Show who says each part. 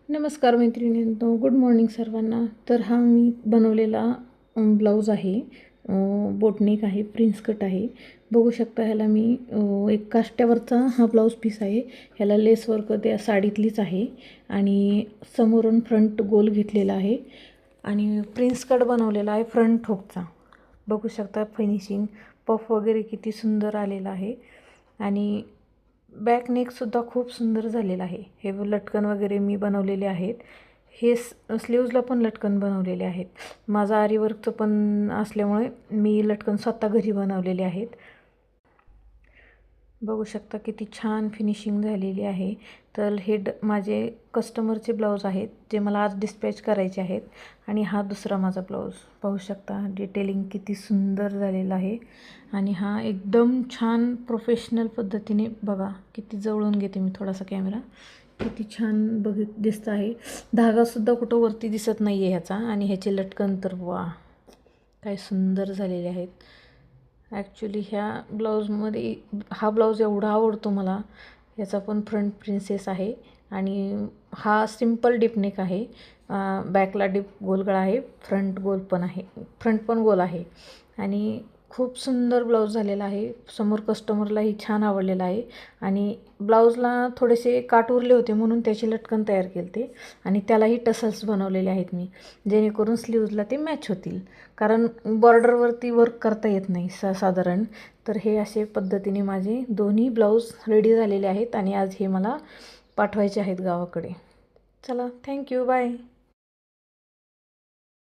Speaker 1: नमस्कार मैत्रिणींनो, good morning सर्वांना. तर हा मी बनवलेला ब्लाऊज आहे. बोटनेक आहे, प्रिन्स कट आहे. बघू शकता ह्याला मी एक काष्ट्यावरचा हा ब्लाऊज पीस आहे. ह्याला लेस वर्क त्या साडीतलीच आहे आणि समोरून फ्रंट गोल घेतलेला आहे आणि प्रिन्स कट बनवलेला आहे फ्रंट हुकचा. बघू शकता फिनिशिंग पफ वगैरे किती सुंदर आलेला आहे आणि बॅक नेकसुद्धा खूप सुंदर झालेला आहे. हे लटकन वगैरे मी बनवलेले आहेत. हे स्लीव्जला पण लटकन बनवलेले आहेत. माझं आरीवर्कचं पण असल्यामुळे मी लटकन स्वतः घरी बनवलेले आहेत. बघू शकता किती छान फिनिशिंग झालेली आहे. तर हे माझे कस्टमरचे ब्लाऊज आहेत जे मला आज डिस्पॅच करायचे आहेत आणि हा दुसरा माझा ब्लाऊज पाहू शकता. डिटेलिंग किती सुंदर झालेलं आहे आणि हा एकदम छान प्रोफेशनल पद्धतीने बघा. किती जवळून घेते मी थोडासा कॅमेरा. किती छान दिसतं आहे. धागासुद्धा कुठं वरती दिसत नाही आहे ह्याचा आणि ह्याचे लटकन तर वा काय सुंदर झालेले आहेत. ॲक्च्युली ह्या ब्लाऊजमध्ये हा ब्लाऊज एवढा आवडतो मला. याचा पण फ्रंट प्रिन्सेस आहे आणि हा सिम्पल डिपनेक आहे. बॅकला डिप गोलगळा आहे, फ्रंट गोल पण आहे, फ्रंट पण गोल आहे आणि खूप सुंदर ब्लाऊज झालेला आहे. समोर कस्टमरलाही छान आवडलेला आहे आणि ब्लाऊजला थोडेसे काट उरले होते म्हणून त्याचे लटकन तयार केले ते आणि त्यालाही टसल्स बनवलेले आहेत मी, जेणेकरून स्लीव्जला ते मॅच होतील. कारण बॉर्डरवरती वर्क करता येत नाही साधारण. तर हे असे पद्धतीने माझे दोन्ही ब्लाऊज रेडी झालेले आहेत आणि आज हे मला पाठवायचे आहेत गावाकडे. चला, थँक्यू, बाय.